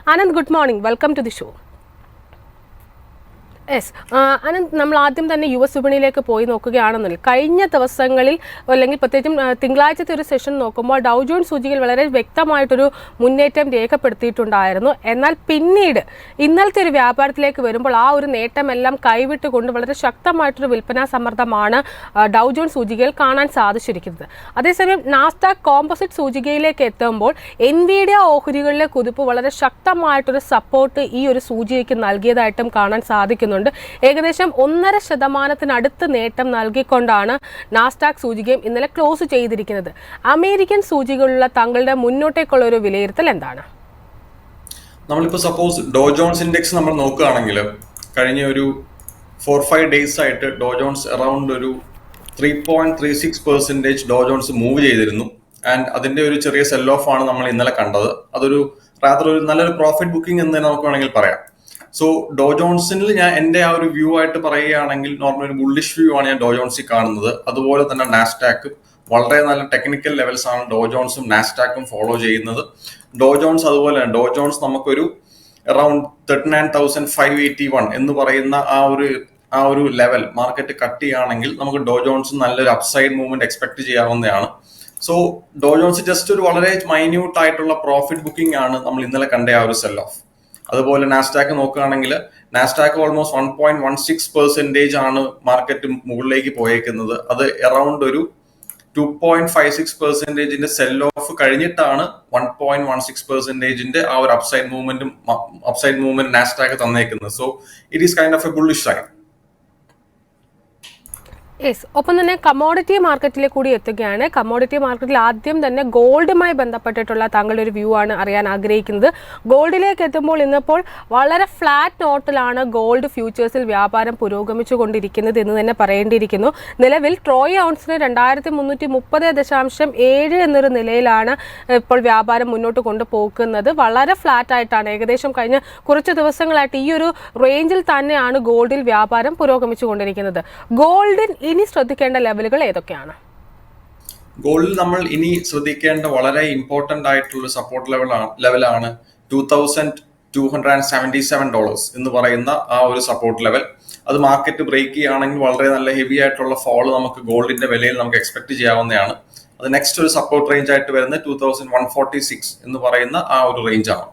Anand, good morning. Welcome to the show. Yes Anant, നമ്മൾ ആദ്യം തന്നെ യു എസ് വിപണിയിലേക്ക് പോയി നോക്കുകയാണെന്നുണ്ടെങ്കിൽ കഴിഞ്ഞ ദിവസങ്ങളിൽ അല്ലെങ്കിൽ പ്രത്യേകിച്ചും തിങ്കളാഴ്ചത്തെ ഒരു സെഷൻ നോക്കുമ്പോൾ ഡൗ ജോൺസ് സൂചികയിൽ വളരെ വ്യക്തമായിട്ടൊരു മുന്നേറ്റം രേഖപ്പെടുത്തിയിട്ടുണ്ടായിരുന്നു. എന്നാൽ പിന്നീട് ഇന്നലത്തെ ഒരു വ്യാപാരത്തിലേക്ക് വരുമ്പോൾ ആ ഒരു നേട്ടമെല്ലാം കൈവിട്ടുകൊണ്ട് വളരെ ശക്തമായിട്ടൊരു വിൽപ്പനാ സമ്മർദ്ദമാണ് ഡൗ ജോൺസ് സൂചികയിൽ കാണാൻ സാധിച്ചിരിക്കുന്നത്. അതേസമയം നാസ്ഡാക്ക് കോമ്പോസിറ്റ് സൂചികയിലേക്ക് എത്തുമ്പോൾ എൻവിഡിയ ഓഹരികളിലെ കുതിപ്പ് വളരെ ശക്തമായിട്ടൊരു സപ്പോർട്ട് ഈ ഒരു സൂചികയ്ക്ക് നൽകിയതായിട്ടും കാണാൻ സാധിക്കുന്നു. ഏകദേശം 1.5% നേട്ടം നൽകിക്കൊണ്ടാണ് നാസ്ഡാക്ക് സൂചികയും ഇന്നലെ ക്ലോസ് ചെയ്തിരിക്കുന്നത്. അമേരിക്കൻ സൂചികകളുള്ള താങ്കളുടെ മുന്നോട്ടേക്കുള്ള ഒരു വിലയിരുത്തൽ എന്താണ്? നമ്മളിപ്പോൾ സപ്പോസ് ഡോ ജോൺസ് ഇൻഡെക്സ് നമ്മൾ നോക്കുകയാണെങ്കിൽ കഴിഞ്ഞ ഒരു 4-5 ഡേയ്സ് ആയിട്ട് ഡോ ജോൺസ് അറൌണ്ട് ഒരു 3.36% ഡോ ജോൺസ് മൂവ് ചെയ്തിരുന്നു. ആൻഡ് അതിന്റെ ഒരു ചെറിയ സെൽ ഓഫ് ആണ് നമ്മൾ ഇന്നലെ കണ്ടത്. അതൊരു ഒരു നല്ലൊരു പ്രോഫിറ്റ് ബുക്കിംഗ് എന്ന് തന്നെ നമുക്ക് വേണമെങ്കിൽ പറയാം. സോ ഡോ ജോൺസിൽ ഞാൻ എന്റെ ആ ഒരു വ്യൂ ആയിട്ട് പറയുകയാണെങ്കിൽ നോർമൽ ഒരു ബുള്ളിഷ് വ്യൂ ആണ് ഞാൻ ഡോ ജോൺസിൽ കാണുന്നത്. അതുപോലെ തന്നെ നാസ്ഡാക്ക് വളരെ നല്ല ടെക്നിക്കൽ ലെവൽസ് ആണ് ഡോ ജോൺസും നാസ്ഡാക്കും ഫോളോ ചെയ്യുന്നത്. ഡോ ജോൺസ് അതുപോലെ ഡോ ജോൺസ് നമുക്കൊരു അറൌണ്ട് 39,581 എന്ന് പറയുന്ന ആ ഒരു ലെവൽ മാർക്കറ്റ് കട്ട് ചെയ്യുകയാണെങ്കിൽ നമുക്ക് ഡോ ജോൺസ് നല്ലൊരു അപ്സൈഡ് മൂവ്മെന്റ് എക്സ്പെക്ട് ചെയ്യാവുന്നതാണ്. സോ ഡോ ജോൺസ് ജസ്റ്റ് ഒരു വളരെ മൈന്യൂട്ട് ആയിട്ടുള്ള പ്രോഫിറ്റ് ബുക്കിംഗ് ആണ് നമ്മൾ ഇന്നലെ കണ്ട ആ ഒരു സെൽ ഓഫ്. അതുപോലെ നാസ്ഡാക്ക് നോക്കുകയാണെങ്കിൽ നാസ്ഡാക്ക് ഓൾമോസ്റ്റ് 1.16% ആണ് മാർക്കറ്റ് മുകളിലേക്ക് പോയേക്കുന്നത്. അത് അറൌണ്ട് ഒരു 2.56% സെൽ ഓഫ് കഴിഞ്ഞിട്ടാണ് 1.16% ആ ഒരു അപ്സൈഡ് മൂവ്മെന്റ് നാസ്ഡാക്ക് തന്നേക്കുന്നത്. So it is kind of a bullish sign. Yes, ഒപ്പം തന്നെ കമ്മോഡിറ്റി മാർക്കറ്റിലേക്ക് കൂടി എത്തുകയാണ്. കമ്മോഡിറ്റി മാർക്കറ്റിൽ ആദ്യം തന്നെ ഗോൾഡുമായി ബന്ധപ്പെട്ടിട്ടുള്ള താങ്കളുടെ ഒരു വ്യൂ ആണ് അറിയാൻ ആഗ്രഹിക്കുന്നത്. ഗോൾഡിലേക്ക് എത്തുമ്പോൾ ഇന്നിപ്പോൾ വളരെ ഫ്ലാറ്റ് നോട്ടിലാണ് ഗോൾഡ് ഫ്യൂച്ചേഴ്സിൽ വ്യാപാരം പുരോഗമിച്ചു കൊണ്ടിരിക്കുന്നത് എന്ന് തന്നെ പറയേണ്ടിയിരിക്കുന്നു. നിലവിൽ ട്രോയ് ഔൺസിന് 2330.7 എന്നൊരു നിലയിലാണ് ഇപ്പോൾ വ്യാപാരം മുന്നോട്ട് കൊണ്ടുപോകുന്നത്. വളരെ ഫ്ലാറ്റ് ആയിട്ടാണ് ഏകദേശം കഴിഞ്ഞ കുറച്ച് ദിവസങ്ങളായിട്ട് ഈ ഒരു റേഞ്ചിൽ തന്നെയാണ് ഗോൾഡിൽ വ്യാപാരം പുരോഗമിച്ചു കൊണ്ടിരിക്കുന്നത്. ഗോൾഡിൽ ഇനി ശ്രദ്ധിക്കേണ്ട ലെവലുകൾ ഏതൊക്കെയാണ്? ഗോൾഡിൽ നമ്മൾ ഇനി ശ്രദ്ധിക്കേണ്ട വളരെ ഇമ്പോർട്ടന്റ് ആയിട്ടുള്ള സപ്പോർട്ട് ലെവലാണ് $2,277 എന്ന് പറയുന്ന ആ ഒരു സപ്പോർട്ട് ലെവൽ. അത് മാർക്കറ്റ് ബ്രേക്ക് ചെയ്യുകയാണെങ്കിൽ വളരെ നല്ല ഹെവി ആയിട്ടുള്ള ഫോള് നമുക്ക് ഗോൾഡിന്റെ വിലയിൽ നമുക്ക് എക്സ്പെക്ട് ചെയ്യാവുന്നതാണ്. അത് നെക്സ്റ്റ് ഒരു സപ്പോർട്ട് റേഞ്ച് ആയിട്ട് വരുന്നത് 2146 എന്ന് പറയുന്ന ആ ഒരു റേഞ്ച് ആണ്.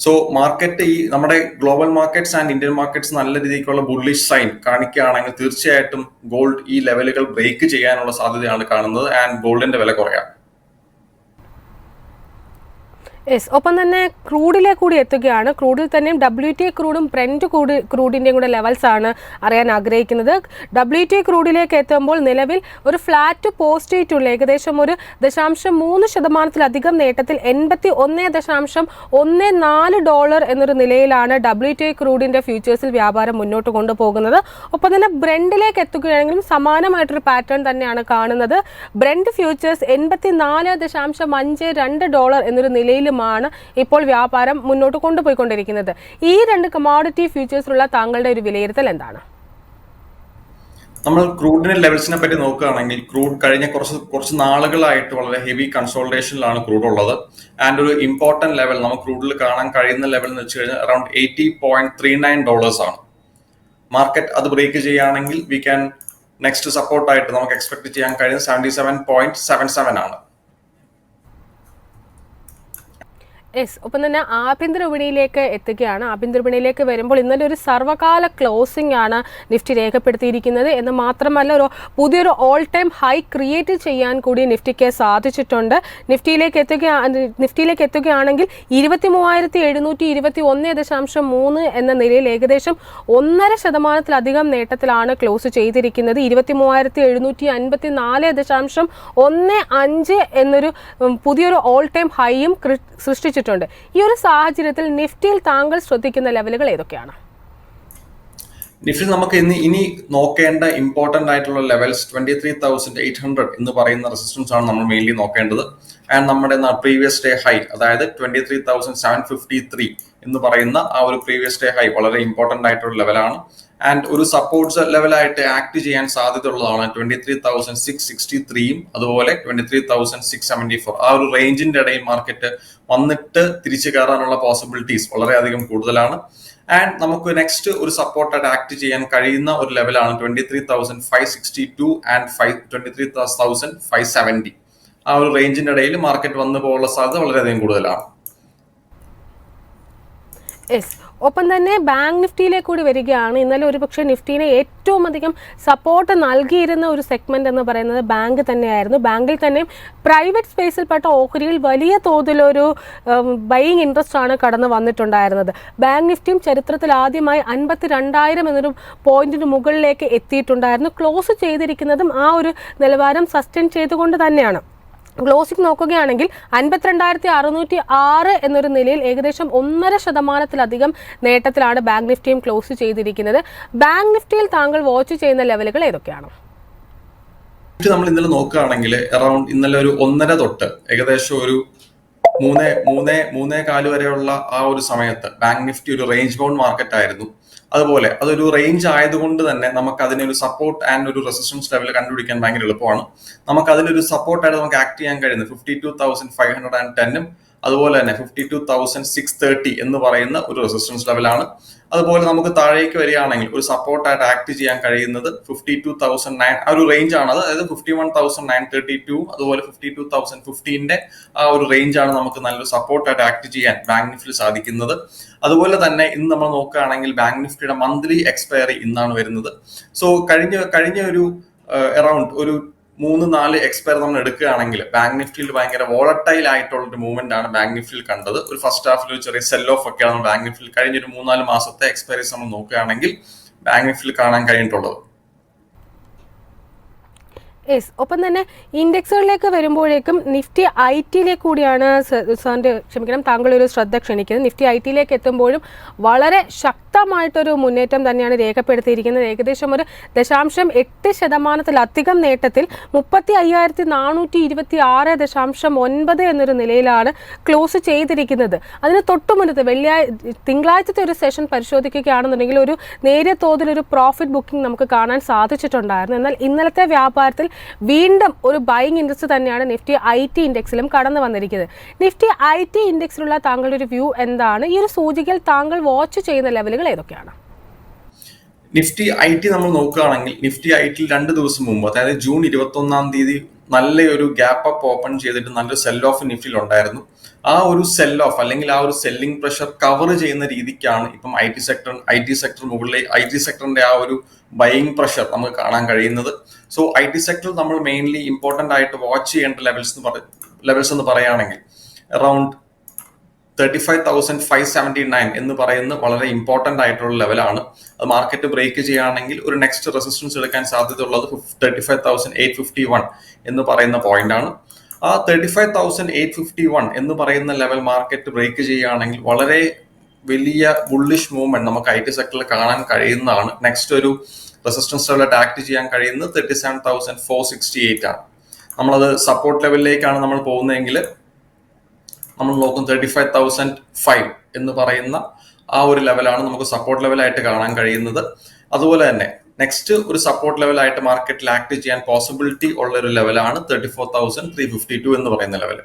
സോ മാർക്കറ്റ് ഈ നമ്മുടെ global markets and Indian markets നല്ല രീതിക്കുള്ള ബുള്ളിഷ് സൈൻ കാണിക്കുകയാണെങ്കിൽ തീർച്ചയായിട്ടും ഗോൾഡ് ഈ ലെവലുകൾ ബ്രേക്ക് ചെയ്യാനുള്ള സാധ്യതയാണ് കാണുന്നത് ആൻഡ് ഗോൾഡിന്റെ വില കുറയാം. യെസ്, ഒപ്പം തന്നെ ക്രൂഡിലേക്ക് കൂടി എത്തുകയാണ്. ക്രൂഡിൽ തന്നെയും WTI ക്രൂഡും ബ്രെന്റ് ക്രൂഡിൻ്റെയും കൂടെ ലെവൽസ് ആണ് അറിയാൻ ആഗ്രഹിക്കുന്നത്. WTI ക്രൂഡിലേക്ക് എത്തുമ്പോൾ നിലവിൽ ഒരു ഫ്ലാറ്റ് പോസിറ്റീവുള്ള ഏകദേശം ഒരു 0.3% നേട്ടത്തിൽ $81.14 എന്നൊരു നിലയിലാണ് WTI ക്രൂഡിൻ്റെ ഫ്യൂച്ചേഴ്സിൽ വ്യാപാരം മുന്നോട്ട് കൊണ്ടുപോകുന്നത്. ഒപ്പം തന്നെ ബ്രെൻഡിലേക്ക് എത്തുകയാണെങ്കിലും സമാനമായിട്ടൊരു പാറ്റേൺ തന്നെയാണ് കാണുന്നത്. ബ്രെൻഡ് ഫ്യൂച്ചേഴ്സ് $84.52 എന്നൊരു നിലയിൽ ഇപ്പോൾ വ്യാപാരം മുന്നോട്ട് കൊണ്ടുപോയിക്കൊണ്ടിരിക്കുന്നത്. ഈ രണ്ട് കമോഡിറ്റി ഫ്യൂച്ചേഴ്സിലുള്ള താങ്കളുടെ ഒരു വിലയിരുത്തൽ എന്താണ്? നമ്മൾ ക്രൂഡിന്റെ ലെവൽസിനെ പറ്റി നോക്കുകയാണെങ്കിൽ ക്രൂഡ് കഴിഞ്ഞ കുറച്ച് നാളുകളായിട്ട് വളരെ ഹെവി കൺസോൾട്ടേഷനിലാണ് ക്രൂഡ് ഉള്ളത്. ആൻഡ് ഒരു ഇമ്പോർട്ടന്റ് ലെവൽ നമുക്ക് ക്രൂഡിൽ കാണാൻ കഴിയുന്ന ലെവൽ എന്ന് വെച്ച് കഴിഞ്ഞാൽ അറൌണ്ട് $80.39 ആണ്. മാർക്കറ്റ് അത് ബ്രേക്ക് ചെയ്യുകയാണെങ്കിൽ വി ക്യാൻ നെക്സ്റ്റ് സപ്പോർട്ടായിട്ട് നമുക്ക് എക്സ്പെക്ട് ചെയ്യാൻ കഴിയുന്നത് 77.77 ആണ്. യെസ്, ഒപ്പം തന്നെ ആഭ്യന്തര വിപണിയിലേക്ക് എത്തുകയാണ്. ആഭ്യന്തര വിപണിയിലേക്ക് വരുമ്പോൾ ഇന്നലെ ഒരു സർവകാല ക്ലോസിംഗ് ആണ് നിഫ്റ്റി രേഖപ്പെടുത്തിയിരിക്കുന്നത് എന്ന് മാത്രമല്ല പുതിയൊരു ഓൾ ടൈം ഹൈ ക്രിയേറ്റ് ചെയ്യാൻ കൂടി നിഫ്റ്റിക്ക് സാധിച്ചിട്ടുണ്ട്. നിഫ്റ്റിയിലേക്ക് എത്തുകയാണെങ്കിൽ 23,721.3 എന്ന നിലയിൽ ഏകദേശം 1.5% നേട്ടത്തിലാണ് ക്ലോസ് ചെയ്തിരിക്കുന്നത്. 23,754.15 എന്നൊരു പുതിയൊരു ഓൾ ടൈം ഹൈയും സൃഷ്ടിച്ചു. ഈ ഒരു സാഹചര്യത്തിൽ നിഫ്റ്റിയിൽ താങ്കൾ ശ്രദ്ധിക്കുന്ന ലെവലുകൾ ഏതൊക്കെയാണ്? നിഫ്റ്റി നമുക്ക് ഇനി നോക്കേണ്ട ഇമ്പോർട്ടന്റ് ആയിട്ടുള്ള ലെവൽസ് 23,800 എന്ന് പറയുന്ന റെസിസ്റ്റൻസ് ആണ് നമ്മൾ മെയിൻലി നോക്കേണ്ടത്. ആൻഡ് നമ്മുടെ പ്രീവിയസ് ഡേ ഹൈ അതായത് 23,753 എന്ന് പറയുന്ന ആ ഒരു പ്രീവിയസ് ഡേ ഹൈ വളരെ ഇമ്പോർട്ടന്റ് ആയിട്ടുള്ള ലെവലാണ്. ആൻഡ് ഒരു സപ്പോർട്ട്സ് ലെവലായിട്ട് ആക്ട് ചെയ്യാൻ സാധ്യതയുള്ളതാണ് 23,663 അതുപോലെ 23,674 ആ ഒരു റേഞ്ചിന്റെ ഇടയിൽ മാർക്കറ്റ് വന്നിട്ട് തിരിച്ചു കയറാനുള്ള പോസിബിലിറ്റീസ് വളരെയധികം കൂടുതലാണ്. ആൻഡ് നമുക്ക് നെക്സ്റ്റ് ഒരു സപ്പോർട്ടായിട്ട് ആക്ട് ചെയ്യാൻ കഴിയുന്ന ഒരു ലെവലാണ് 23,562 ആൻഡ് 23,570. ആ ഒരു റേഞ്ചിന്റെ ഇടയിൽ മാർക്കറ്റ് വന്നു പോകാനുള്ള സാധ്യത വളരെയധികം കൂടുതലാണ്. ഒപ്പം തന്നെ ബാങ്ക് നിഫ്റ്റിയിലേക്ക് കൂടി വരികയാണ്. ഇന്നലെ ഒരുപക്ഷെ നിഫ്റ്റിനെ ഏറ്റവും അധികം സപ്പോർട്ട് നൽകിയിരുന്ന ഒരു സെഗ്മെന്റ് എന്ന് പറയുന്നത് ബാങ്ക് തന്നെയായിരുന്നു. ബാങ്കിൽ തന്നെ പ്രൈവറ്റ് സ്പേസിൽപ്പെട്ട ഓഹരികൾ വലിയ തോതിലൊരു ബൈയിങ് ഇൻട്രസ്റ്റ് ആണ് കടന്നു വന്നിട്ടുണ്ടായിരുന്നത്. ബാങ്ക് നിഫ്റ്റിയും ചരിത്രത്തിൽ ആദ്യമായി 52,000 എന്നൊരു പോയിന്റിന് മുകളിലേക്ക് എത്തിയിട്ടുണ്ടായിരുന്നു. ക്ലോസ് ചെയ്തിരിക്കുന്നതും ആ ഒരു നിലവാരം സസ്റ്റെയിൻ ചെയ്തുകൊണ്ട് തന്നെയാണ്. ക്ലോസിംഗ് നോക്കുകയാണെങ്കിൽ 52,606 എന്നൊരു നിലയിൽ ഏകദേശം 1.5% നേട്ടത്തിലാണ് ബാങ്ക് നിഫ്റ്റിയും ക്ലോസ് ചെയ്തിരിക്കുന്നത്. ബാങ്ക് നിഫ്റ്റിയിൽ താങ്കൾ വാച്ച് ചെയ്യുന്ന ലെവലുകൾ ഏതൊക്കെയാണ്? നമ്മൾ ഇന്നലെ നോക്കുകയാണെങ്കിൽ അറൌണ്ട് ഇന്നലെ ഒരു 1.5 തൊട്ട് ഏകദേശം ഒരു 3.4 വരെയുള്ള ആ ഒരു സമയത്ത് ബാങ്ക് നിഫ്റ്റി ഒരു റേഞ്ച് ബൗണ്ട് മാർക്കറ്റ് ആയിരുന്നു. അതുപോലെ അതൊരു റേഞ്ച് ആയതുകൊണ്ട് തന്നെ നമുക്ക് അതിനൊരു സപ്പോർട്ട് ആൻഡ് ഒരു റെസിസ്റ്റൻസ് ലെവൽ കണ്ടുപിടിക്കാൻ ഭയങ്കര എളുപ്പമാണ്. നമുക്ക് അതിലൊരു സപ്പോർട്ടായിട്ട് നമുക്ക് ആക്ട് ചെയ്യാൻ കഴിയുന്നത് 52,510 അതുപോലെ തന്നെ 52,630 എന്ന് പറയുന്ന ഒരു റെസിസ്റ്റൻസ് ലെവലാണ്. അതുപോലെ നമുക്ക് താഴേക്ക് വരികയാണെങ്കിൽ ഒരു സപ്പോർട്ടായിട്ട് ആക്ട് ചെയ്യാൻ കഴിയുന്നത് 52,009 ആ ഒരു റേഞ്ച് ആണ്. അതായത് 51,932 അതുപോലെ 52,015 ആ ഒരു റേഞ്ച് ആണ് നമുക്ക് നല്ലൊരു സപ്പോർട്ടായിട്ട് ആക്ട് ചെയ്യാൻ ബാങ്ക് നിഫ്റ്റിയിൽ സാധിക്കുന്നത്. അതുപോലെ തന്നെ ഇന്ന് നമ്മൾ നോക്കുകയാണെങ്കിൽ ബാങ്ക് നിഫ്റ്റിയുടെ മന്ത്ലി എക്സ്പയറി ഇന്നാണ് വരുന്നത്. സോ കഴിഞ്ഞ ഒരു അറൌണ്ട് ഒരു 3-4 എക്സ്പയർ നമ്മൾ എടുക്കുകയാണെങ്കിൽ ബാങ്ക് നിഫ്റ്റിയിൽ ഭയങ്കര വോളട്ടൈൽ ആയിട്ടുള്ള ഒരു മൂവ്മെന്റ് ആണ് ബാങ്ക് നിഫ്റ്റിയിൽ കണ്ടത്. ഒരു ഫസ്റ്റ് ഹാഫിൽ ഒരു ചെറിയ സെൽ ഓഫ് ഒക്കെയാണ് ബാങ്ക് നിഫ്റ്റിയിൽ കഴിഞ്ഞൊരു 3-4 മാസത്തെ എക്സ്പയറീസ് നമ്മൾ നോക്കുകയാണെങ്കിൽ ബാങ്ക് നിഫ്റ്റിയിൽ കാണാൻ കഴിഞ്ഞിട്ടുള്ളത്. ഒപ്പം തന്നെ ഇൻഡെക്സുകളിലേക്ക് വരുമ്പോഴേക്കും നിഫ്റ്റി ഐ ടിയിലേക്ക് കൂടിയാണ് താങ്കൾ ഒരു ശ്രദ്ധ ക്ഷണിക്കുന്നത്. നിഫ്റ്റി ഐ ടിയിലേക്ക് എത്തുമ്പോഴും വളരെ ശക്തമായിട്ടൊരു മുന്നേറ്റം തന്നെയാണ് രേഖപ്പെടുത്തിയിരിക്കുന്നത്. ഏകദേശം ഒരു 0.8% നേട്ടത്തിൽ 35,426.9 എന്നൊരു നിലയിലാണ് ക്ലോസ് ചെയ്തിരിക്കുന്നത്. അതിന് തൊട്ടുമുന്നത്തെ തിങ്കളാഴ്ചത്തെ ഒരു സെഷൻ പരിശോധിക്കുകയാണെന്നുണ്ടെങ്കിൽ ഒരു നേരിയ തോതിലൊരു പ്രോഫിറ്റ് ബുക്കിംഗ് നമുക്ക് കാണാൻ സാധിച്ചിട്ടുണ്ടായിരുന്നു. എന്നാൽ ഇന്നലത്തെ വ്യാപാരത്തിൽ വീണ്ടും ഒരു ബൈയിങ് ഇൻട്രസ്റ്റ് തന്നെയാണ് നിഫ്റ്റി ഐ ടി ഇൻഡെക്സിലും കടന്നു വന്നിരിക്കുന്നത്. നിഫ്റ്റി ഐ ടി ഇൻഡെക്സിലുള്ള താങ്കളുടെ ഒരു വ്യൂ എന്താണ്? ഈ ഒരു സൂചികയിൽ താങ്കൾ വാച്ച് ചെയ്യുന്ന ലെവലുകൾ ഏതൊക്കെയാണ്? നിഫ്റ്റി ഐ ടി നമ്മൾ നോക്കുകയാണെങ്കിൽ നിഫ്റ്റി ഐ ടി 2 ദിവസം മുമ്പ് അതായത് ജൂൺ 21 നല്ലൊരു ഗ്യാപ്പ് അപ്പ് ഓപ്പൺ ചെയ്തിട്ട് നല്ലൊരു സെൽ ഓഫ് നിഫ്റ്റിയിൽ ഉണ്ടായിരുന്നു. ആ ഒരു സെൽ ഓഫ് അല്ലെങ്കിൽ ആ ഒരു സെല്ലിംഗ് പ്രഷർ കവർ ചെയ്യുന്ന രീതിക്കാണ് ഇപ്പം ഐ ടി സെക്ടർ മുകളിലെ ഐ ടി സെക്ടറിന്റെ ആ ഒരു ബൈയിങ് പ്രഷർ നമുക്ക് കാണാൻ കഴിയുന്നത്. സോ ഐ ടി സെക്ടറിൽ നമ്മൾ മെയിൻലി ഇമ്പോർട്ടന്റ് ആയിട്ട് വാച്ച് ചെയ്യേണ്ട ലെവൽസ് എന്ന് പറയുകയാണെങ്കിൽ അറൌണ്ട് 35,579 എന്ന് പറയുന്ന വളരെ ഇമ്പോർട്ടന്റ് ആയിട്ടുള്ള ലെവലാണ്. അത് മാർക്കറ്റ് ബ്രേക്ക് ചെയ്യുകയാണെങ്കിൽ ഒരു നെക്സ്റ്റ് റെസിസ്റ്റൻസ് എടുക്കാൻ സാധ്യതയുള്ളത് 35,851 എന്ന് പറയുന്ന പോയിന്റ് ആണ്. ആ 35,851 എന്ന് പറയുന്ന ലെവൽ മാർക്കറ്റ് ബ്രേക്ക് ചെയ്യുകയാണെങ്കിൽ വളരെ വലിയ ബുള്ളിഷ് മൂവ്മെന്റ് നമുക്ക് ഐ ടി സെക്ടറിൽ കാണാൻ കഴിയുന്നതാണ്. നെക്സ്റ്റ് ഒരു റെസിസ്റ്റൻസ് ലെവലായിട്ട് ആക്ട് ചെയ്യാൻ കഴിയുന്നത് 37,468 ആണ്. നമ്മളത് സപ്പോർട്ട് ലെവലിലേക്കാണ് നമ്മൾ പോകുന്നതെങ്കിൽ നമ്മൾ നോക്കും 35,005 എന്ന് പറയുന്ന ആ ഒരു ലെവലാണ് നമുക്ക് സപ്പോർട്ട് ലെവലായിട്ട് കാണാൻ കഴിയുന്നത്. അതുപോലെ തന്നെ നെക്സ്റ്റ് ഒരു സപ്പോർട്ട് ലെവലായിട്ട് മാർക്കറ്റിൽ ആക്ട് ചെയ്യാൻ പോസിബിലിറ്റി ഉള്ള ഒരു ലെവലാണ് 34,352 എന്ന് പറയുന്ന ലെവൽ.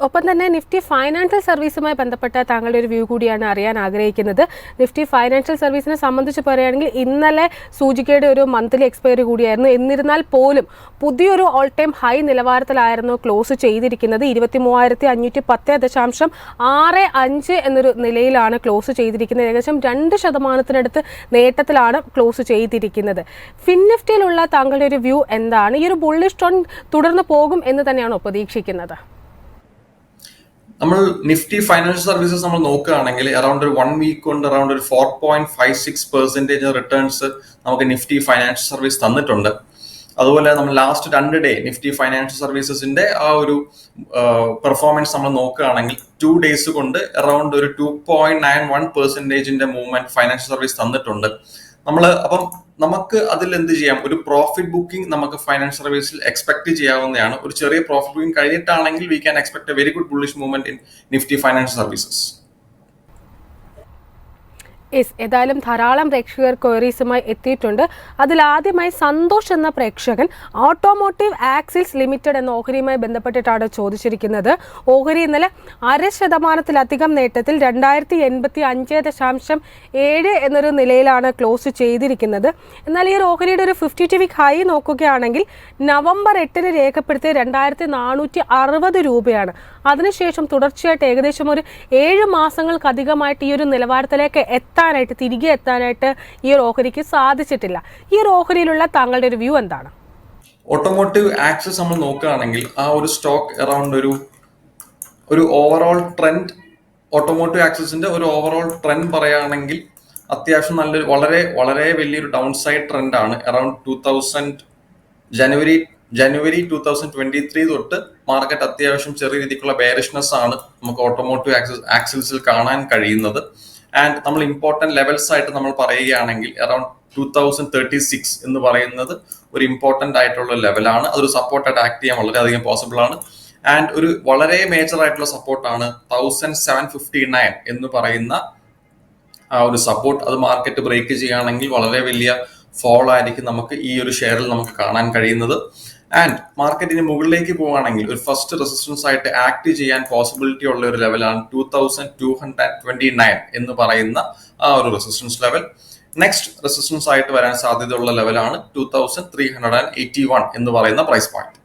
ഒപ്പം തന്നെ നിഫ്റ്റി ഫൈനാൻഷ്യൽ സർവീസുമായി ബന്ധപ്പെട്ട താങ്കളുടെ ഒരു വ്യൂ കൂടിയാണ് അറിയാൻ ആഗ്രഹിക്കുന്നത്. നിഫ്റ്റി ഫൈനാൻഷ്യൽ സർവീസിനെ സംബന്ധിച്ച് പറയുകയാണെങ്കിൽ ഇന്നലെ സൂചികയുടെ ഒരു മന്ത്ലി എക്സ്പയറി കൂടിയായിരുന്നു. എന്നിരുന്നാൽ പോലും പുതിയൊരു ഓൾ ടൈം ഹൈ നിലവാരത്തിലായിരുന്നു ക്ലോസ് ചെയ്തിരിക്കുന്നത്. 23,510.65 എന്നൊരു നിലയിലാണ് ക്ലോസ് ചെയ്തിരിക്കുന്നത്. ഏകദേശം 2% നേട്ടത്തിലാണ് ക്ലോസ് ചെയ്തിരിക്കുന്നത്. ഫിൻനിഫ്റ്റിയിലുള്ള താങ്കളുടെ ഒരു വ്യൂ എന്താണ്? ഈ ഒരു ബുള്ളിഷ് ട്രെൻഡ് തുടർന്ന് പോകും എന്ന് തന്നെയാണോ പ്രതീക്ഷിക്കുന്നത്? നമ്മൾ നിഫ്റ്റി ഫൈനാൻഷ്യൽ സർവീസസ് നമ്മൾ നോക്കുകയാണെങ്കിൽ അറൌണ്ട് ഒരു 1 വീക്ക് കൊണ്ട് അറൌണ്ട് ഒരു 4.56% റിട്ടേൺസ് നമുക്ക് നിഫ്റ്റി ഫൈനാൻഷ്യൽ സർവീസ് തന്നിട്ടുണ്ട്. അതുപോലെ നമ്മൾ ലാസ്റ്റ് 2 ഡേ നിഫ്റ്റി ഫൈനാൻഷ്യൽ സർവീസസിന്റെ ആ ഒരു പെർഫോമൻസ് നമ്മൾ നോക്കുകയാണെങ്കിൽ 2 ഡേയ്സ് കൊണ്ട് അറൌണ്ട് ഒരു 2.91% മൂവ്മെന്റ് ഫൈനാൻഷ്യൽ സർവീസ് തന്നിട്ടുണ്ട്. അപ്പം നമുക്ക് അതിൽ എന്ത് ചെയ്യാം? ഒരു പ്രോഫിറ്റ് ബുക്കിംഗ് നമുക്ക് ഫൈനാൻഷ്യൽ സർവീസിൽ എക്സ്പെക്ട് ചെയ്യാവുന്നതാണ്. ഒരു ചെറിയ പ്രോഫിറ്റ് ബുക്കിംഗ് കഴിഞ്ഞിട്ടാണെങ്കിൽ we can expect a very good bullish movement in Nifty financial services. ഏതായാലും ധാരാളം പ്രേക്ഷകർ ക്വയറീസുമായി എത്തിയിട്ടുണ്ട്. അതിലാദ്യമായി സന്തോഷ് എന്ന പ്രേക്ഷകൻ ഓട്ടോമോട്ടീവ് ആക്സിൽസ് ലിമിറ്റഡ് എന്ന ഓഹരിയുമായി ബന്ധപ്പെട്ടിട്ടാണ് ചോദിച്ചിരിക്കുന്നത്. ഓഹരി ഇന്നലെ 0.5% നേട്ടത്തിൽ 2085.7 എന്നൊരു നിലയിലാണ് ക്ലോസ് ചെയ്തിരിക്കുന്നത്. എന്നാൽ ഈ ഒരു ഓഹരിയുടെ ഒരു 52 വീക്ക് ഹൈ നോക്കുകയാണെങ്കിൽ നവംബർ 8 രേഖപ്പെടുത്തിയ 2460 രൂപയാണ്. അതിനുശേഷം തുടർച്ചയായിട്ട് ഏകദേശം ഒരു 7 മാസങ്ങൾക്കധികമായിട്ട് ഈ ഒരു നിലവാരത്തിലേക്ക് തിരികെ എത്താനായിട്ട് ഈ ഒരു ഓഹരിക്ക് സാധിച്ചിട്ടില്ല. ഈ ഒരു ഓഹരിയിലുള്ള താങ്കളുടെ ഒരു വ്യൂ എന്താണ്? ഓട്ടോമോട്ടീവ് ആക്സസ് നമ്മൾ നോക്കുകയാണെങ്കിൽ ആ ഒരു സ്റ്റോക്ക് അറൌണ്ട് ഒരു ഓവറോൾ ട്രെൻഡ്, ഓട്ടോമോട്ടീവ് ആക്സസിന്റെ ഒരു ഓവറോൾ ട്രെൻഡ് പറയുകയാണെങ്കിൽ അത്യാവശ്യം നല്ലൊരു വളരെ വളരെ വലിയൊരു ഡൗൺ സൈഡ് ട്രെൻഡാണ്. അറൌണ്ട് ജനുവരി 2023 തൊട്ട് മാർക്കറ്റ് അത്യാവശ്യം ചെറിയ രീതിക്കുള്ള ബെയറിഷ്നെസ് ആണ് നമുക്ക് ഓട്ടോമോട്ടീവ് ആക്സിൽസിൽ കാണാൻ കഴിയുന്നത്. ആൻഡ് നമ്മൾ ഇമ്പോർട്ടന്റ് ലെവൽസ് ആയിട്ട് നമ്മൾ പറയുകയാണെങ്കിൽ അറൌണ്ട് 2036 എന്ന് പറയുന്നത് ഒരു ഇമ്പോർട്ടന്റ് ആയിട്ടുള്ള ലെവലാണ്. അതൊരു സപ്പോർട്ടായിട്ട് ആക്ട് ചെയ്യാൻ വളരെയധികം പോസിബിൾ ആണ്. ആൻഡ് ഒരു വളരെ മേജർ ആയിട്ടുള്ള സപ്പോർട്ടാണ് 1759 എന്ന് പറയുന്ന ആ ഒരു സപ്പോർട്ട്. അത് മാർക്കറ്റ് ബ്രേക്ക് ചെയ്യുകയാണെങ്കിൽ വളരെ വലിയ ഫോൾ ആയിരിക്കും നമുക്ക് ഈ ഒരു ഷെയറിൽ നമുക്ക് കാണാൻ കഴിയുന്നത്. ആൻഡ് മാർക്കറ്റിന് മുകളിലേക്ക് പോവുകയാണെങ്കിൽ ഒരു ഫസ്റ്റ് റെസിസ്റ്റൻസ് ആയിട്ട് ആക്ട് ചെയ്യാൻ പോസിബിലിറ്റി ഉള്ള ഒരു ലെവലാണ് 2229 എന്ന് പറയുന്ന ആ ഒരു റെസിസ്റ്റൻസ് ലെവൽ. നെക്സ്റ്റ് റെസിസ്റ്റൻസ് ആയിട്ട് വരാൻ സാധ്യതയുള്ള ലെവലാണ് 2381 എന്ന് പറയുന്ന price point.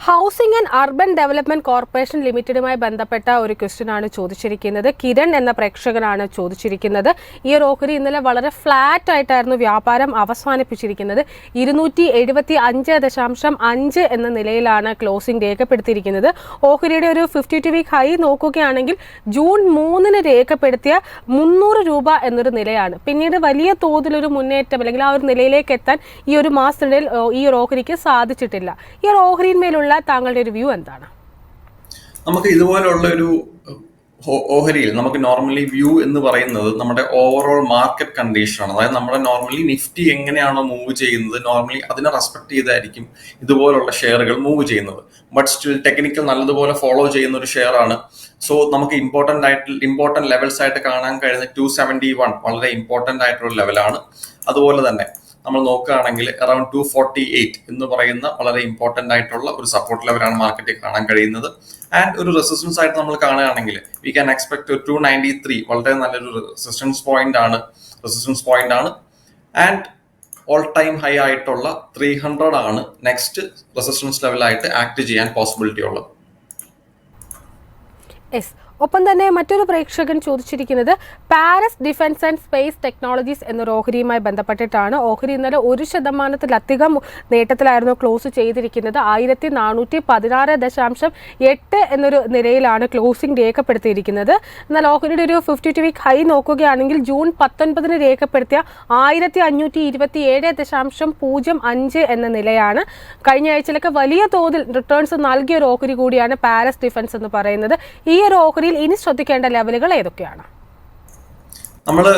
Housing and urban development corporation ലിമിറ്റഡുമായി ബന്ധപ്പെട്ട ഒരു ക്വസ്റ്റ്യൻ ആണ് ചോദിച്ചിരിക്കുന്നത്. കിരൺ എന്ന പ്രേക്ഷകനാണ് ചോദിച്ചിരിക്കുന്നത്. ഈ ഒരു ഓഹരി ഇന്നലെ വളരെ ഫ്ലാറ്റ് ആയിട്ടായിരുന്നു വ്യാപാരം അവസാനിപ്പിച്ചിരിക്കുന്നത്. 275.5 എന്ന നിലയിലാണ് ക്ലോസിംഗ് രേഖപ്പെടുത്തിയിരിക്കുന്നത്. ഓഹരിയുടെ ഒരു 52 വീക്ക് ഹൈ നോക്കുകയാണെങ്കിൽ ജൂൺ 3 രേഖപ്പെടുത്തിയ 300 രൂപ എന്നൊരു നിലയാണ്. പിന്നീട് വലിയ തോതിലൊരു മുന്നേറ്റം അല്ലെങ്കിൽ ആ ഒരു നിലയിലേക്ക് എത്താൻ ഈ ഒരു മാസത്തിനിടയിൽ ഈ ഒരു ഓഹരിക്ക് സാധിച്ചിട്ടില്ല. ഈ ഒരു ഓഹരിയിന്മേലുള്ള താങ്കളുടെ ഒരു വ്യൂ എന്താണ്? നമുക്ക് ഇതുപോലുള്ള ഒരു ഓഹരിയിൽ നമുക്ക് നോർമലി വ്യൂ എന്ന് പറയുന്നത് നമ്മുടെ ഓവറോൾ മാർക്കറ്റ് കണ്ടീഷനാണ്. അതായത് നമ്മുടെ നോർമലി നിഫ്റ്റി എങ്ങനെയാണോ മൂവ് ചെയ്യുന്നത് നോർമലി അതിനെ റെസ്പെക്ട് ചെയ്തായിരിക്കും ഇതുപോലുള്ള ഷെയറുകൾ മൂവ് ചെയ്യുന്നത്. ബട്ട് സ്റ്റിൽ ടെക്നിക്കൽ നല്ലതുപോലെ ഫോളോ ചെയ്യുന്ന ഒരു ഷെയർ ആണ്. സോ നമുക്ക് ഇമ്പോർട്ടന്റ് ലെവൽസ് ആയിട്ട് കാണാൻ കഴിയുന്ന 271 വളരെ ഇമ്പോർട്ടന്റ് ആയിട്ടുള്ള ലെവലാണ്. അതുപോലെ തന്നെ നമ്മൾ നോക്കുകയാണെങ്കിൽ അറൌണ്ട് 248 എന്ന് പറയുന്ന വളരെ ഇമ്പോർട്ടന്റ് ആയിട്ടുള്ള ഒരു സപ്പോർട്ട് ലെവലാണ് മാർക്കറ്റിൽ കാണാൻ കഴിയുന്നത്. ആൻഡ് ഒരു റെസിസ്റ്റൻസ് ആയിട്ട് നമ്മൾ കാണുകയാണെങ്കിൽ വി ക്യാൻ എക്സ്പെക്ട് 293 വളരെ നല്ലൊരു റെസിസ്റ്റൻസ് പോയിന്റ് ആണ്. ആൻഡ് ഓൾ ടൈം ഹൈ ആയിട്ടുള്ള 300 ആണ് നെക്സ്റ്റ് റെസിസ്റ്റൻസ് ലെവലായിട്ട് ആക്ട് ചെയ്യാൻ പോസിബിലിറ്റി ഉള്ളത്. ഒപ്പം തന്നെ മറ്റൊരു പ്രേക്ഷകൻ ചോദിച്ചിരിക്കുന്നത് Paras defence and space technologies എന്നൊരു ഓഹരിയുമായി ബന്ധപ്പെട്ടിട്ടാണ്. ഓഹരി ഇന്നലെ 1% നേട്ടത്തിലായിരുന്നു ക്ലോസ് ചെയ്തിരിക്കുന്നത്. 1416.8 എന്നൊരു നിലയിലാണ് ക്ലോസിംഗ് രേഖപ്പെടുത്തിയിരിക്കുന്നത്. എന്നാൽ ഓഹരിയുടെ ഒരു 52 വീക്ക് ഹൈ നോക്കുകയാണെങ്കിൽ ജൂൺ 19 രേഖപ്പെടുത്തിയ 1527.05 എന്ന നിലയാണ്. കഴിഞ്ഞ ആഴ്ചയിലൊക്കെ വലിയ തോതിൽ റിട്ടേൺസ് നൽകിയ ഒരു ഓഹരി കൂടിയാണ് പാരസ് ഡിഫൻസ് എന്ന് പറയുന്നത്. ഈ ഒരു ഓഹരി ഇനി ശ്രദ്ധിക്കേണ്ട ലെവലുകൾ ഏതൊക്കെയാണ്? നമ്മള്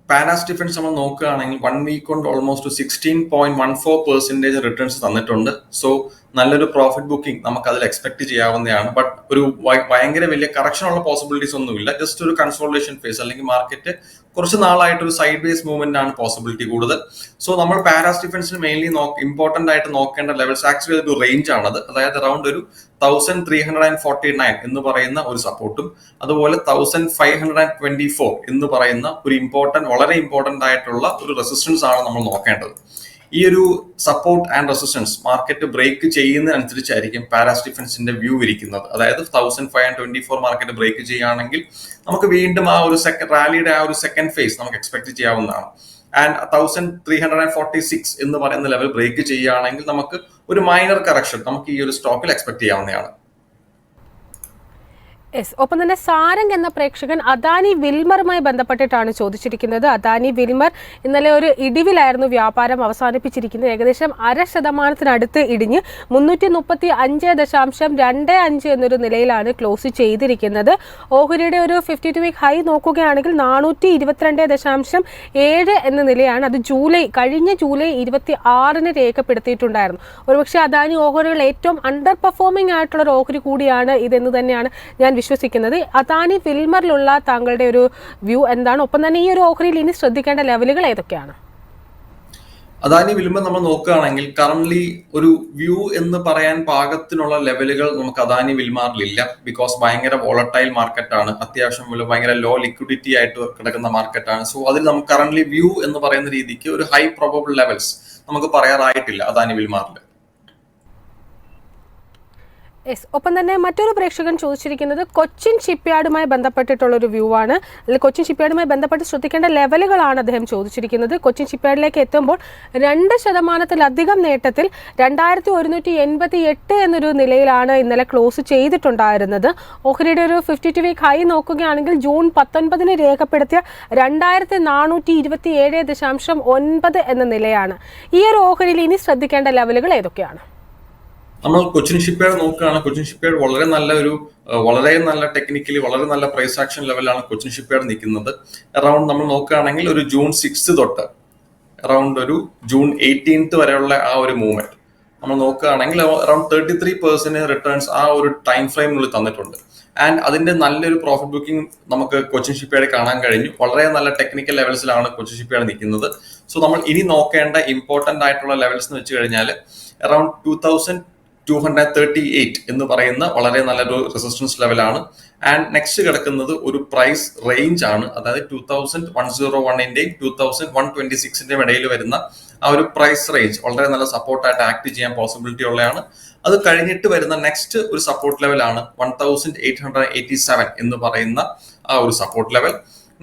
പാരാസ് ഡിഫൻസ് നമ്മൾ നോക്കുകയാണെങ്കിൽ 1 വീക്ക് കൊണ്ട് ഓൾമോസ്റ്റ് 16.14% റിട്ടേൺസ് തന്നിട്ടുണ്ട്. സോ നല്ലൊരു പ്രോഫിറ്റ് ബുക്കിംഗ് നമുക്ക് അതിൽ എക്സ്പെക്ട് ചെയ്യാവുന്നതാണ്. ബട്ട് ഒരു ഭയങ്കര വലിയ കറക്ഷൻ ഉള്ള പോസിബിലിറ്റീസ് ഒന്നുമില്ല. ജസ്റ്റ് ഒരു കൺസോൾട്ടേഷൻ ഫേസ് അല്ലെങ്കിൽ മാർക്കറ്റ് കുറച്ച് നാളായിട്ട് ഒരു സൈഡ് വേസ് മൂവ്മെന്റ് ആണ് പോസിബിലിറ്റി കൂടുതൽ. സോ നമ്മൾ പാരാസ് ഡിഫൻസിന് മെയിൻലി ഇമ്പോർട്ടന്റ് ആയിട്ട് നോക്കേണ്ട ലെവൽസ് ആക്ച്വലി ഒരു റേഞ്ച് ആണത്. അതായത് അറൌണ്ട് ഒരു 1349 എന്ന് പറയുന്ന ഒരു സപ്പോർട്ടും അതുപോലെ 1524 എന്ന് പറയുന്ന ഒരു വളരെ ഇമ്പോർട്ടന്റ് ആയിട്ടുള്ള ഒരു റെസിസ്റ്റൻസ് ആണ് നമ്മൾ നോക്കേണ്ടത്. ഈ ഒരു support and resistance market break ചെയ്യുന്നതനുസരിച്ചായിരിക്കും പാരാസ് ഡിഫൻസിന്റെ വ്യൂ ഇരിക്കുന്നത്. അതായത് 1524 മാർക്കറ്റ് ബ്രേക്ക് ചെയ്യുകയാണെങ്കിൽ നമുക്ക് വീണ്ടും ആ ഒരു റാലിയുടെ ആ ഒരു സെക്കൻഡ് ഫേസ് നമുക്ക് എക്സ്പെക്ട് ചെയ്യാവുന്നതാണ്. ആൻഡ് 1346 എന്ന് പറയുന്ന ലെവൽ ബ്രേക്ക് ചെയ്യുകയാണെങ്കിൽ നമുക്ക് ഒരു മൈനർ കറക്ഷൻ നമുക്ക് ഈ ഒരു സ്റ്റോക്കിൽ എക്സ്പെക്ട് ചെയ്യാവുന്നതാണ്. ഒപ്പം തന്നെ സാരംഗ് എന്ന പ്രേക്ഷകൻ അദാനി വിൽമറുമായി ബന്ധപ്പെട്ടിട്ടാണ് ചോദിച്ചിരിക്കുന്നത്. അദാനി വിൽമർ ഇന്നലെ ഒരു ഇടിവിലായിരുന്നു വ്യാപാരം അവസാനിപ്പിച്ചിരിക്കുന്നത്. ഏകദേശം 0.5% ഇടിഞ്ഞ് 335.25 എന്നൊരു നിലയിലാണ് ക്ലോസ് ചെയ്തിരിക്കുന്നത്. ഓഹരിയുടെ ഒരു 52 വീക്ക് ഹൈ നോക്കുകയാണെങ്കിൽ 422.7 എന്ന നിലയാണ്. അത് കഴിഞ്ഞ ജൂലൈ 26 രേഖപ്പെടുത്തിയിട്ടുണ്ടായിരുന്നു. ഒരുപക്ഷെ അദാനി ഓഹരികൾ ഏറ്റവും അണ്ടർ പെർഫോമിംഗ് ആയിട്ടുള്ള ഒരു ഓഹരി കൂടിയാണ് ഇതെന്ന് തന്നെയാണ് ഞാൻ വിശ്വസിക്കുന്നത്. അദാനി വിൽമറിലുള്ള താങ്കളുടെ ഒരു വ്യൂ എന്താണ്? ഒപ്പം തന്നെ ഈ ഒരു ഓഹരിയിൽ ഇനി ശ്രദ്ധിക്കേണ്ട ലെവലുകൾ ഏതൊക്കെയാണ്? അദാനി വിൽമർ നമ്മൾ നോക്കുകയാണെങ്കിൽ കറന്റ്ലി ഒരു വ്യൂ എന്ന് പറയാൻ പാകത്തിനുള്ള ലെവലുകൾ നമുക്ക് അദാനി വിൽമാറിലില്ല. ബിക്കോസ് ഭയങ്കര വോളട്ടൈൽ മാർക്കറ്റാണ്, അത്യാവശ്യം ഭയങ്കര ലോ ലിക്വിഡിറ്റി ആയിട്ട് കിടക്കുന്ന മാർക്കറ്റാണ്. സോ അതിൽ നമുക്ക് കറന്റ്ലി വ്യൂ എന്ന് പറയുന്ന രീതിക്ക് ഒരു ഹൈ പ്രോബബിൾ ലെവൽസ് നമുക്ക് പറയാറായിട്ടില്ല അദാനി വിൽമാറിൽ. ഒപ്പം തന്നെ മറ്റൊരു പ്രേക്ഷകൻ ചോദിച്ചിരിക്കുന്നത് കൊച്ചിൻ ഷിപ്പ്യാർഡുമായി ബന്ധപ്പെട്ടിട്ടുള്ള ഒരു വ്യൂ ആണ്. അല്ലെങ്കിൽ കൊച്ചിൻ ഷിപ്പ്യാർഡുമായി ബന്ധപ്പെട്ട് ശ്രദ്ധിക്കേണ്ട ലെവലുകളാണ് അദ്ദേഹം ചോദിച്ചിരിക്കുന്നത്. കൊച്ചിൻ ഷിപ്പ്യാർഡിലേക്ക് എത്തുമ്പോൾ 2% നേട്ടത്തിൽ 2188 എന്നൊരു നിലയിലാണ് ഇന്നലെ ക്ലോസ് ചെയ്തിട്ടുണ്ടായിരുന്നത്. ഓഹരിയുടെ ഒരു 52 വീക്ക് ഹൈ നോക്കുകയാണെങ്കിൽ ജൂൺ 19 രേഖപ്പെടുത്തിയ 2427.9 എന്ന നിലയാണ്. ഈ ഒരു ഓഹരിയിൽ ഇനി ശ്രദ്ധിക്കേണ്ട ലെവലുകൾ ഏതൊക്കെയാണ്? നമ്മൾ കൊച്ചിൻ ഷിപ്പ്യാർഡ് നോക്കുകയാണ്. കൊച്ചിൻ ഷിപ്പ്യാർഡ് വളരെ നല്ല ടെക്നിക്കലി വളരെ നല്ല പ്രൈസ് ആക്ഷൻ ലെവലാണ് കൊച്ചിൻ ഷിപ്പ്യാർഡ് നിൽക്കുന്നത്. അറൌണ്ട് നമ്മൾ നോക്കുകയാണെങ്കിൽ ഒരു ജൂൺ 6 തൊട്ട് അറൌണ്ട് ഒരു ജൂൺ 18 വരെയുള്ള ആ ഒരു മൂവ്മെന്റ് നമ്മൾ നോക്കുകയാണെങ്കിൽ അറൌണ്ട് 33% റിട്ടേൺസ് ആ ഒരു ടൈം ഫ്രെയിമിനുള്ളിൽ തന്നിട്ടുണ്ട്. ആൻഡ് അതിന്റെ നല്ലൊരു പ്രോഫിറ്റ് ബുക്കിംഗ് നമുക്ക് കൊച്ചിൻ ഷിപ്പ്യാർഡ് കാണാൻ കഴിഞ്ഞു. വളരെ നല്ല ടെക്നിക്കൽ ലെവൽസിലാണ് കൊച്ചിൻ ഷിപ്പ്യാർഡ് നിൽക്കുന്നത്. സോ നമ്മൾ ഇനി നോക്കേണ്ട ഇമ്പോർട്ടന്റ് ആയിട്ടുള്ള ലെവൽസ് എന്ന് വെച്ച് കഴിഞ്ഞാൽ അറൌണ്ട് 2238 എന്ന് പറയുന്ന വളരെ നല്ലൊരു റെസിസ്റ്റൻസ് ലെവലാണ്. ആൻഡ് നെക്സ്റ്റ് കിടക്കുന്നത് ഒരു പ്രൈസ് റേഞ്ച് ആണ്, അതായത് 2101ന്റെയും 2126ന്റെയും ഇടയിൽ വരുന്ന ആ ഒരു പ്രൈസ് റേഞ്ച് വളരെ നല്ല സപ്പോർട്ടായിട്ട് ആക്ട് ചെയ്യാൻ പോസിബിലിറ്റി ഉള്ളതാണ്. അത് കഴിഞ്ഞിട്ട് വരുന്ന നെക്സ്റ്റ് ഒരു സപ്പോർട്ട് ലെവലാണ് 1887 എന്ന് പറയുന്ന ആ ഒരു സപ്പോർട്ട് ലെവൽ.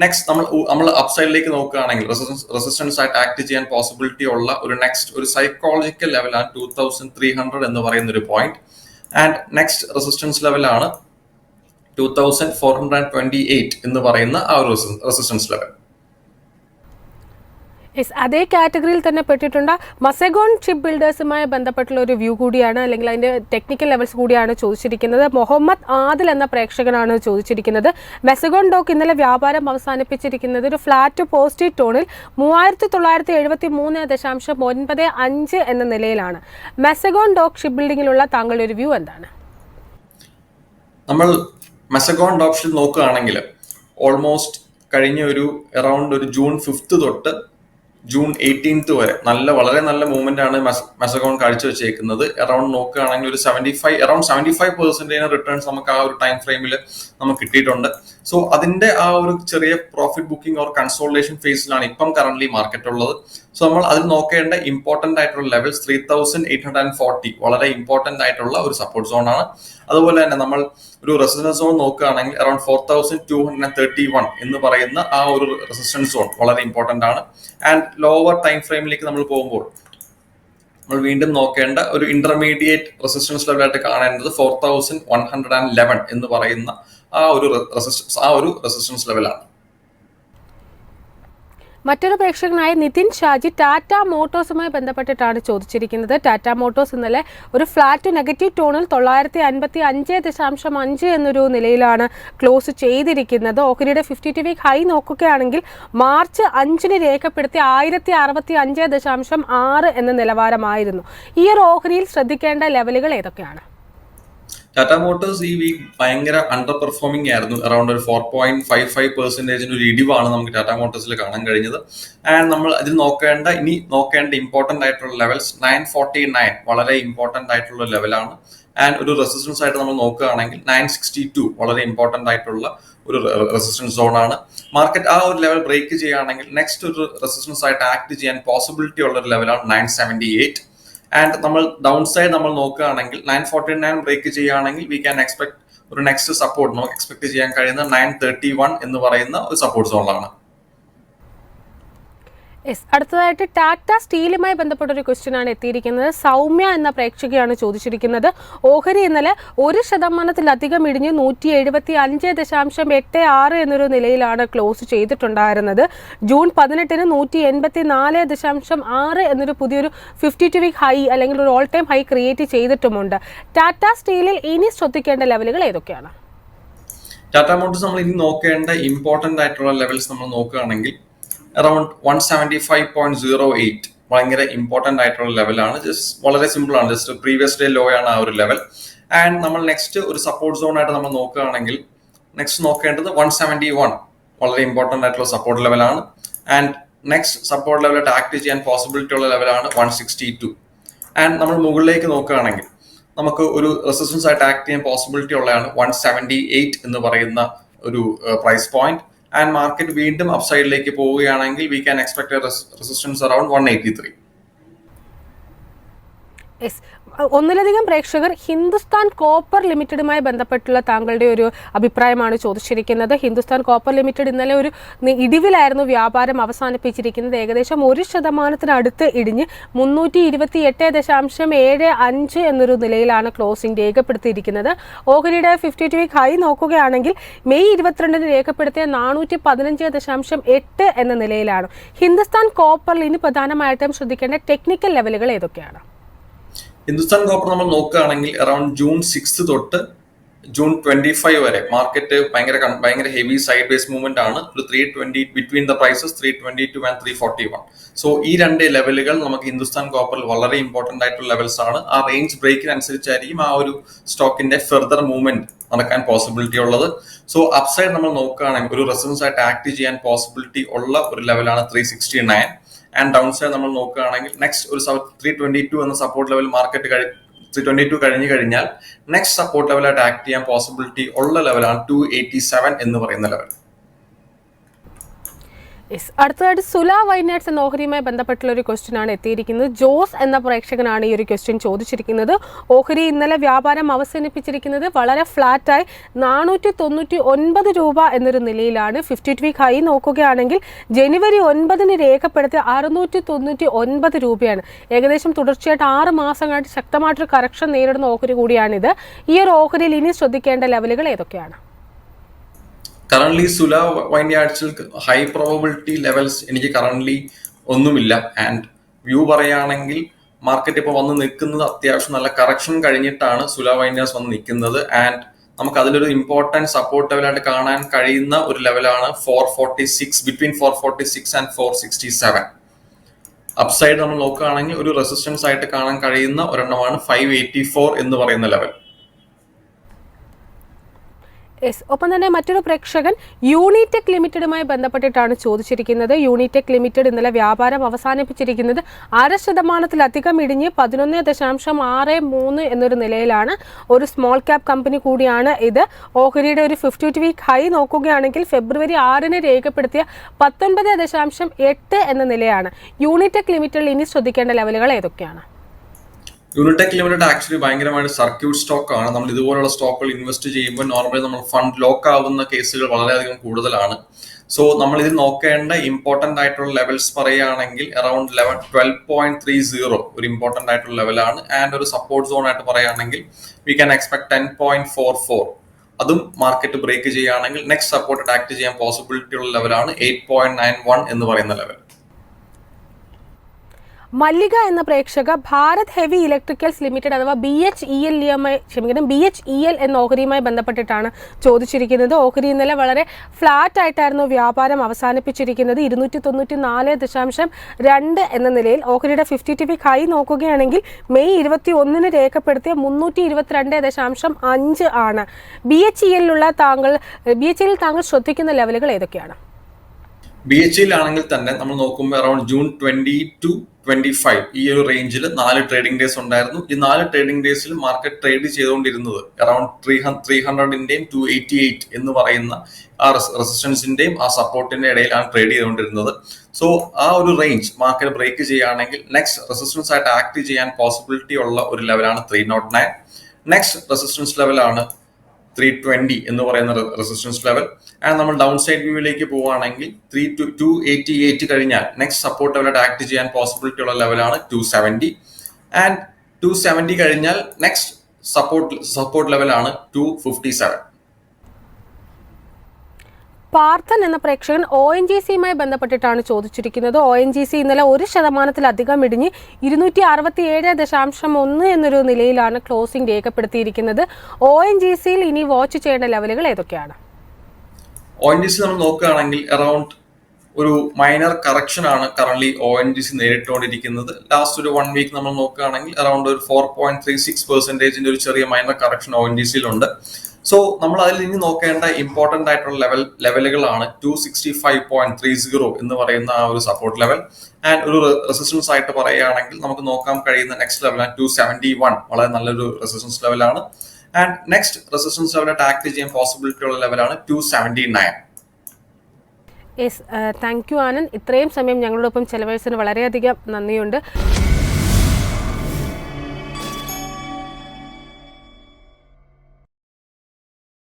നെക്സ്റ്റ് നമ്മൾ അപ്സൈഡിലേക്ക് നോക്കുകയാണെങ്കിൽ റെസിസ്റ്റൻസ് ആയിട്ട് ആക്ട് ചെയ്യാൻ പോസിബിലിറ്റി ഉള്ള ഒരു നെക്സ്റ്റ് ഒരു സൈക്കോളജിക്കൽ ലെവലാണ് 2300 എന്ന് പറയുന്ന ഒരു പോയിന്റ്. ആൻഡ് നെക്സ്റ്റ് റെസിസ്റ്റൻസ് ലെവലാണ് 2428 എന്ന് പറയുന്ന ആ ഒരു റെസിസ്റ്റൻസ് ലെവൽ. അതേ കാറ്റഗറിയിൽ തന്നെ പെട്ടിട്ടുണ്ട്. മസഗോൺ ഷിപ്പ് ബിൽഡേഴ്സുമായി ബന്ധപ്പെട്ടുള്ള ഒരു വ്യൂ കൂടിയാണ്, അല്ലെങ്കിൽ അതിന്റെ ടെക്നിക്കൽ ലെവൽസ് കൂടിയാണ് ചോദിച്ചിരിക്കുന്നത്. മുഹമ്മദ് ആദിൽ എന്ന പ്രേക്ഷകനാണ് ചോദിച്ചിരിക്കുന്നത്. മെസഗോൺ ഡോക്ക് ഇന്നലെ വ്യാപാരം അവസാനിപ്പിച്ചിരിക്കുന്നത് ഒരു ഫ്ലാറ്റ് പോസിറ്റീവ് ടോണിൽ 3973.95 എന്ന നിലയിലാണ്. മെസഗോൺ ഡോക്ക് ഷിപ്പ് ബിൽഡിംഗിലുള്ള താങ്കളുടെ ഒരു വ്യൂ എന്താണ്? നമ്മൾ മെസഗോൺ ഡോക്ക് നോക്കുകയാണെങ്കിൽ ഓൾമോസ്റ്റ് കഴിഞ്ഞ ഒരു അറൌണ്ട് ഒരു ജൂൺ 5 തൊട്ട് ജൂൺ 18 വരെ വളരെ നല്ല മൂവ്മെന്റ് ആണ് മെസഗോൺ കാഴ്ചവെച്ചേക്കുന്നത്. അറൌണ്ട് നോക്കുകയാണെങ്കിൽ ഒരു 75% റിട്ടേൺസ് നമുക്ക് ആ ഒരു ടൈം ഫ്രെയിമിൽ നമുക്ക് കിട്ടിയിട്ടുണ്ട്. സോ അതിന്റെ ആ ഒരു ചെറിയ പ്രോഫിറ്റ് ബുക്കിംഗ് ഓർ കൺസോളിഡേഷൻ ഫേസിലാണ് ഇപ്പം കറന്റ്ലി മാർക്കറ്റ് ഉള്ളത്. സോ നമ്മൾ അതിൽ നോക്കേണ്ട ഇമ്പോർട്ടന്റ് ആയിട്ടുള്ള ലെവൽസ് 3840 വളരെ ഇമ്പോർട്ടന്റ് ആയിട്ടുള്ള ഒരു സപ്പോർട്ട് സോൺ ആണ്. അതുപോലെ തന്നെ നമ്മൾ ഒരു റെസിസ്റ്റൻസ് സോൺ നോക്കുകയാണെങ്കിൽ അറൌണ്ട് 4231 എന്ന് പറയുന്ന ആ ഒരു റെസിസ്റ്റൻസ് സോൺ വളരെ ഇമ്പോർട്ടന്റ് ആണ്. ആൻഡ് ലോവർ ടൈം ഫ്രെയിമിലേക്ക് നമ്മൾ പോകുമ്പോൾ നമ്മൾ വീണ്ടും നോക്കേണ്ട ഒരു ഇന്റർമീഡിയറ്റ് റെസിസ്റ്റൻസ് ലെവലായിട്ട് കാണേണ്ടത് 4111 എന്ന് പറയുന്ന ആ ഒരു റെസിസ്റ്റൻസ് ലെവലാണ്. മറ്റൊരു പ്രേക്ഷകനായ നിതിൻ ഷാജി ടാറ്റ മോട്ടോഴ്സുമായി ബന്ധപ്പെട്ടിട്ടാണ് ചോദിച്ചിരിക്കുന്നത്. ടാറ്റ മോട്ടോഴ്സ് ഇന്നലെ ഒരു ഫ്ലാറ്റ് നെഗറ്റീവ് ടോണിൽ 955.5 എന്നൊരു നിലയിലാണ് ക്ലോസ് ചെയ്തിരിക്കുന്നത്. ഓഹരിയുടെ 52 വീക്ക് ഹൈ നോക്കുകയാണെങ്കിൽ മാർച്ച് 5 രേഖപ്പെടുത്തി 1065.6 എന്ന നിലവാരമായിരുന്നു. ഈ ഒരു ഓഹരിയിൽ ശ്രദ്ധിക്കേണ്ട ലെവലുകൾ ഏതൊക്കെയാണ്? ടാറ്റ മോട്ടോഴ്സ് ഈ വീക്ക് ഭയങ്കര അണ്ടർ പെർഫോമിംഗ് ആയിരുന്നു. അറൌണ്ട് ഒരു 4.55% ഒരു ഇടിവാണ് നമുക്ക് ടാറ്റ മോട്ടോഴ്സിൽ കാണാൻ കഴിഞ്ഞത്. ആൻഡ് നമ്മൾ അതിൽ നോക്കേണ്ട ഇമ്പോർട്ടന്റ് ആയിട്ടുള്ള ലെവൽസ് 949 വളരെ ഇമ്പോർട്ടന്റ് ആയിട്ടുള്ള ലെവലാണ്. ആൻഡ് ഒരു റെസിസ്റ്റൻസ് ആയിട്ട് നമ്മൾ നോക്കുകയാണെങ്കിൽ 962 വളരെ ഇമ്പോർട്ടന്റ് ആയിട്ടുള്ള ഒരു റെസിസ്റ്റൻസ് സോൺ ആണ്. മാർക്കറ്റ് ആ ഒരു ലെവൽ ബ്രേക്ക് ചെയ്യുകയാണെങ്കിൽ നെക്സ്റ്റ് ഒരു റെസിസ്റ്റൻസ് ആയിട്ട് ആക്ട് ചെയ്യാൻ പോസിബിലിറ്റി ഉള്ള ഒരു ലെവലാണ് 978. ആൻഡ് നമ്മൾ ഡൗൺ സൈഡ് നമ്മൾ നോക്കുകയാണെങ്കിൽ 949 ബ്രേക്ക് ചെയ്യുകയാണെങ്കിൽ വി ക്യാൻ എക്സ്പെക്ട് ഒരു നെക്സ്റ്റ് സപ്പോർട്ട് നമുക്ക് എക്സ്പെക്ട് ചെയ്യാൻ കഴിയുന്ന 931 എന്ന് പറയുന്ന ഒരു സപ്പോർട്ട് സോണിലാണ്. അടുത്തതായിട്ട് ടാറ്റ സ്റ്റീലുമായി ബന്ധപ്പെട്ട ഒരു ക്വസ്റ്റ്യൻ ആണ് എത്തിയിരിക്കുന്നത്. സൗമ്യ എന്ന പ്രേക്ഷകയാണ് ചോദിച്ചിരിക്കുന്നത്. ഓഹരി ഇന്നലെ 1% ഇടിഞ്ഞ് 175.86 എന്നൊരു നിലയിലാണ് ക്ലോസ് ചെയ്തിട്ടുണ്ടായിരുന്നത്. ജൂൺ 18 184.6 എന്നൊരു പുതിയൊരു 52 വീക്ക് ഹൈ അല്ലെങ്കിൽ ഒരു ഓൾ ടൈം ഹൈ ക്രിയേറ്റ് ചെയ്തിട്ടുമുണ്ട്. ടാറ്റ സ്റ്റീലിൽ ഇനി ശ്രദ്ധിക്കേണ്ട ലെവലുകൾ ഏതൊക്കെയാണ്? ടാറ്റ മോട്ടോഴ്സ് നമ്മൾ ഇനി നോക്കേണ്ട ഇമ്പോർട്ടന്റ് ആയിട്ടുള്ള ലെവൽസ് നമ്മൾ നോക്കുകയാണെങ്കിൽ അറൌണ്ട് 175.08 ഭയങ്കര ഇമ്പോർട്ടന്റ് ആയിട്ടുള്ള ലെവലാണ്. ജസ്റ്റ് വളരെ സിമ്പിൾ ആണ്, ജസ്റ്റ് പ്രീവിയസ് ഡേ ലോ ആണ് ആ ഒരു ലെവൽ. ആൻഡ് നമ്മൾ നെക്സ്റ്റ് ഒരു സപ്പോർട്ട് സോൺ ആയിട്ട് നമ്മൾ നോക്കുകയാണെങ്കിൽ നെക്സ്റ്റ് നോക്കേണ്ടത് 171 വളരെ ഇമ്പോർട്ടന്റ് ആയിട്ടുള്ള സപ്പോർട്ട് ലെവലാണ്. ആൻഡ് നെക്സ്റ്റ് സപ്പോർട്ട് ലെവലായിട്ട് ആക്ട് ചെയ്യാൻ പോസിബിലിറ്റി ഉള്ള ലെവലാണ് 162. ആൻഡ് നമ്മൾ മുകളിലേക്ക് നോക്കുകയാണെങ്കിൽ നമുക്ക് ഒരു റെസിസ്റ്റൻസ് ആയിട്ട് ആക്ട് ചെയ്യാൻ പോസിബിലിറ്റി ഉള്ളതാണ് 178 എന്ന് പറയുന്ന ഒരു പ്രൈസ് പോയിന്റ്. ആൻഡ് മാർക്കറ്റ് വീണ്ടും അപ്സൈഡിലേക്ക് പോവുകയാണെങ്കിൽ V can expect resistance around 183. ഒന്നിലധികം പ്രേക്ഷകർ ഹിന്ദുസ്ഥാൻ കോപ്പർ ലിമിറ്റഡുമായി ബന്ധപ്പെട്ടുള്ള താങ്കളുടെ ഒരു അഭിപ്രായമാണ് ചോദിച്ചിരിക്കുന്നത്. ഹിന്ദുസ്ഥാൻ കോപ്പർ ലിമിറ്റഡ് ഇന്നലെ ഒരു ഇടിവിലായിരുന്നു വ്യാപാരം അവസാനിപ്പിച്ചിരിക്കുന്നത്. ഏകദേശം 1% ഇടിഞ്ഞ് 328.75 എന്നൊരു നിലയിലാണ് ക്ലോസിംഗ് രേഖപ്പെടുത്തിയിരിക്കുന്നത്. ഓഹരിയുടെ 52 വീക്ക് ഹൈ നോക്കുകയാണെങ്കിൽ മെയ് 22 രേഖപ്പെടുത്തിയ 415.8 എന്ന നിലയിലാണ്. ഹിന്ദുസ്ഥാൻ കോപ്പറിൽ ഇനി പ്രധാനമായിട്ടും ശ്രദ്ധിക്കേണ്ട ടെക്നിക്കൽ ലെവലുകൾ ഏതൊക്കെയാണ്? ഹിന്ദുസ്ഥാൻ കോപ്പർ നമ്മൾ നോക്കുകയാണെങ്കിൽ അറൌണ്ട് ജൂൺ 6 തൊട്ട് ജൂൺ 25 വരെ മാർക്കറ്റ് ഭയങ്കര ഹെവി സൈഡ് ബേസ് മൂവ്മെന്റ് ആണ്. ഒരു 320 between the prices 322 and 341. So ഈ രണ്ട് ലെവലുകൾ നമുക്ക് ഹിന്ദുസ്ഥാൻ കോപ്പറിൽ വളരെ ഇമ്പോർട്ടന്റ് ആയിട്ടുള്ള ലെവൽസ് ആണ്. ആ റേഞ്ച് ബ്രേക്കിനനുസരിച്ചായിരിക്കും ആ ഒരു സ്റ്റോക്കിന്റെ ഫെർദർ മൂവ്മെന്റ് നടക്കാൻ പോസിബിലിറ്റി ഉള്ളത്. സോ അപ്സൈഡ് നമ്മൾ നോക്കുകയാണെങ്കിൽ ഒരു റെസിസ്റ്റൻസ് ആയിട്ട് ആക്ട് ചെയ്യാൻ പോസിബിലിറ്റി ഉള്ള ഒരു ലെവലാണ് 369. ആൻഡ് ഡൗൺ സൈഡ് നമ്മൾ നോക്കുകയാണെങ്കിൽ നെക്സ്റ്റ് ഒരു 322 എന്ന സപ്പോർട്ട് ലെവൽ മാർക്കറ്റ് 322 കഴിഞ്ഞു കഴിഞ്ഞാൽ നെക്സ്റ്റ് സപ്പോർട്ട് ലെവലായിട്ട് ആക്ട് ചെയ്യാൻ പോസിബിലിറ്റി ഉള്ള ലെവലാണ് 287 എന്ന് പറയുന്ന ലെവൽ. അടുത്തതായിട്ട് സുല വൈനാഡ്സ് എന്ന ഓഹരിയുമായി ബന്ധപ്പെട്ടുള്ള ഒരു ക്വസ്റ്റ്യൻ ആണ് എത്തിയിരിക്കുന്നത്. ജോസ് എന്ന പ്രേക്ഷകനാണ് ഈ ഒരു ക്വസ്റ്റ്യൻ ചോദിച്ചിരിക്കുന്നത്. ഓഹരി ഇന്നലെ വ്യാപാരം അവസാനിപ്പിച്ചിരിക്കുന്നത് വളരെ ഫ്ലാറ്റായി 499 രൂപ എന്നൊരു നിലയിലാണ്. 52 വീക്ക് ഹൈ നോക്കുകയാണെങ്കിൽ ജനുവരി 9 രേഖപ്പെടുത്തിയ 699 രൂപയാണ്. ഏകദേശം തുടർച്ചയായിട്ട് 6 മാസങ്ങളായിട്ട് ശക്തമായിട്ടൊരു കറക്ഷൻ നേരിടുന്ന ഓഹരി കൂടിയാണിത്. ഈ ഒരു ഓഹരിയിൽ ഇനി ശ്രദ്ധിക്കേണ്ട ലെവലുകൾ ഏതൊക്കെയാണ്? കറന്റ്ലി സുല വൈൻയാർഡ്സിൽ ഹൈ പ്രോബബിലിറ്റി ലെവൽസ് എനിക്ക് കറന്റ്ലി ഒന്നുമില്ല. ആൻഡ് വ്യൂ പറയുകയാണെങ്കിൽ മാർക്കറ്റ് ഇപ്പോൾ വന്ന് നിൽക്കുന്നത് അത്യാവശ്യം നല്ല കറക്ഷൻ കഴിഞ്ഞിട്ടാണ് സുല വൈൻയാർഡ്സ് വന്ന് നിൽക്കുന്നത്. ആൻഡ് നമുക്ക് അതിലൊരു ഇമ്പോർട്ടന്റ് സപ്പോർട്ട് ലെവലായിട്ട് കാണാൻ കഴിയുന്ന ഒരു ലെവലാണ് 446, ബിറ്റ്വീൻ 446 ആൻഡ് 467. അപ്സൈഡ് നമ്മൾ നോക്കുകയാണെങ്കിൽ ഒരു റെസിസ്റ്റൻസ് ആയിട്ട് കാണാൻ കഴിയുന്ന ഒരെണ്ണമാണ് 584 എന്ന് പറയുന്ന ലെവൽ. ഒപ്പം തന്നെ മറ്റൊരു പ്രേക്ഷകൻ യൂണിടെക് ലിമിറ്റഡുമായി ബന്ധപ്പെട്ടിട്ടാണ് ചോദിച്ചിരിക്കുന്നത്. യൂണിടെക് ലിമിറ്റഡ് ഇന്നലെ വ്യാപാരം അവസാനിപ്പിച്ചിരിക്കുന്നത് 0.5% ഇടിഞ്ഞ് 11.63 എന്നൊരു നിലയിലാണ്. ഒരു സ്മോൾ ക്യാപ് കമ്പനി കൂടിയാണ് ഇത്. ഓഹരിയുടെ ഒരു 52 വീക്ക് ഹൈ നോക്കുകയാണെങ്കിൽ ഫെബ്രുവരി 6 രേഖപ്പെടുത്തിയ 19.8 എന്ന നിലയാണ്. യൂണിടെക് ലിമിറ്റഡിൽ ഇനി ശ്രദ്ധിക്കേണ്ട ലെവലുകൾ ഏതൊക്കെയാണ്? യൂണിടെക് ലിമിറ്റഡ് ആക്ച്വലി ഭയങ്കരമായിട്ട് സർക്യൂട്ട് സ്റ്റോക്ക് ആണ്. നമ്മൾ ഇതുപോലുള്ള സ്റ്റോക്കുകൾ ഇൻവെസ്റ്റ് ചെയ്യുമ്പോൾ നോർമലി നമ്മൾ ഫണ്ട് ലോക്ക് ആവുന്ന കേസുകൾ വളരെയധികം കൂടുതലാണ്. സോ നമ്മൾ ഇത് നോക്കേണ്ട ഇമ്പോർട്ടന്റ് ആയിട്ടുള്ള ലെവൽസ് പറയുകയാണെങ്കിൽ അറൌണ്ട് 12.30 ഒരു ഇമ്പോർട്ടന്റ് ആയിട്ടുള്ള ലെവലാണ്. ആൻഡ് ഒരു സപ്പോർട്ട് സോൺ ആയിട്ട് പറയുകയാണെങ്കിൽ വി ക്യാൻ എക്സ്പെക്ട് 10.44. അതും മാർക്കറ്റ് ബ്രേക്ക് ചെയ്യുകയാണെങ്കിൽ നെക്സ്റ്റ് സപ്പോർട്ട് ആക്ട് ചെയ്യാൻ പോസിബിലിറ്റി ഉള്ള ലെവലാണ് 8.91 എന്ന് പറയുന്ന ലെവൽ. മല്ലിക എന്ന പ്രേക്ഷക ഭാരത് ഹെവി ഇലക്ട്രിക്കൽസ് ലിമിറ്റഡ് അഥവാ BHEL എന്ന ഓഹരിയുമായി ബന്ധപ്പെട്ടിട്ടാണ് ചോദിച്ചിരിക്കുന്നത്. ഓഹരി ഇന്നലെ വളരെ ഫ്ലാറ്റ് ആയിട്ടായിരുന്നു വ്യാപാരം അവസാനിപ്പിച്ചിരിക്കുന്നത്. 294.2 എന്ന നിലയിൽ. ഓഹരിയുടെ 52 വീക്ക് ഹൈ നോക്കുകയാണെങ്കിൽ മെയ് 21 രേഖപ്പെടുത്തിയ 322.5 ആണ്. BHEL താങ്കൾ ശ്രദ്ധിക്കുന്ന ലെവലുകൾ ഏതൊക്കെയാണ്? BHEL ആണെങ്കിൽ തന്നെ നമ്മൾ നോക്കുമ്പോൾ അറൌണ്ട് ജൂൺ 20 to 25 ഈ ഒരു റേഞ്ചിൽ 4 ട്രേഡിംഗ് ഡേയ്സ് ഉണ്ടായിരുന്നു. ഈ 4 ട്രേഡിംഗ് ഡേയ്സിൽ മാർക്കറ്റ് ട്രേഡ് ചെയ്തുകൊണ്ടിരുന്നത് അറൌണ്ട് 300ന്റെയും 288 എന്ന് പറയുന്ന ആ റെസിസ്റ്റൻസിന്റെയും ആ സപ്പോർട്ടിന്റെ ഇടയിലാണ് ട്രേഡ് ചെയ്തുകൊണ്ടിരുന്നത്. സോ ആ ഒരു റേഞ്ച് മാർക്കറ്റ് ബ്രേക്ക് ചെയ്യുകയാണെങ്കിൽ നെക്സ്റ്റ് റെസിസ്റ്റൻസ് ആയിട്ട് ആക്ട് ചെയ്യാൻ പോസിബിലിറ്റി ഉള്ള ഒരു ലെവലാണ് 309. നെക്സ്റ്റ് റെസിസ്റ്റൻസ് ലെവലാണ് 320 എന്ന് പറയുന്ന റെസിസ്റ്റൻസ് ലെവൽ. ആൻഡ് നമ്മൾ ഡൗൺ സൈഡ് വ്യൂവിലേക്ക് പോവുകയാണെങ്കിൽ 288 കഴിഞ്ഞാൽ നെക്സ്റ്റ് സപ്പോർട്ട് ലെവലായിട്ട് ആക്ട് ചെയ്യാൻ പോസിബിലിറ്റി ഉള്ള ലെവലാണ് 270. ആൻഡ് 270 കഴിഞ്ഞാൽ നെക്സ്റ്റ് സപ്പോർട്ട് ലെവലാണ് 257. പാർത്ഥൻ എന്ന പ്രേക്ഷകൻ ONGCയുമായി ബന്ധപ്പെട്ടിട്ടാണ് ചോദിച്ചിരിക്കുന്നത്. ONGC ഇന്നലെ 1% ഇടിഞ്ഞ് 267.1 എന്നൊരു നിലയിലാണ് ക്ലോസിംഗ് രേഖപ്പെടുത്തിയിരിക്കുന്നത്. ONGCയിൽ ഇനി വാച്ച് ചെയ്യേണ്ട ലെവലുകൾ ഏതൊക്കെയാണ്? ONGC നമ്മൾ നോക്കുകയാണെങ്കിൽ അറൌണ്ട് ഒരു മൈനർ കറക്ഷൻ ആണ് കറന്റ് ONGC നേരിട്ടുകൊണ്ടിരിക്കുന്നത്. ലാസ്റ്റ് ഒരു 1 വീക്ക് നമ്മൾ നോക്കുകയാണെങ്കിൽ അറൌണ്ട് ഒരു 4.36% ഒരു ചെറിയ മൈനർ കറക്ഷൻ ONGCയിലുണ്ട്. സോ നമ്മൾ അതിൽ ഇനി നോക്കേണ്ട ഇമ്പോർട്ടന്റ് ആയിട്ടുള്ള ലെവലുകളാണ് 265.30 എന്ന് പറയുന്ന ആ ഒരു സപ്പോർട്ട് ലെവൽ. ആൻഡ് ഒരു റെസിസ്റ്റൻസ് ആയിട്ട് പറയുകയാണെങ്കിൽ നമുക്ക് നോക്കാൻ കഴിയുന്ന നെക്സ്റ്റ് ലെവലാണ് 271, വളരെ നല്ലൊരു റെസിസ്റ്റൻസ് ലെവലാണ്. And next resistance level tackle ചെയ്യാൻ പോസിബിലിറ്റി ഉള്ള ലെവലാണ് 279. Yes, thank you Anand. ഇത്രയും സമയം ഞങ്ങളോടൊപ്പം ചെലവഴിച്ചതിന് വളരെയധികം നന്ദിയുണ്ട്.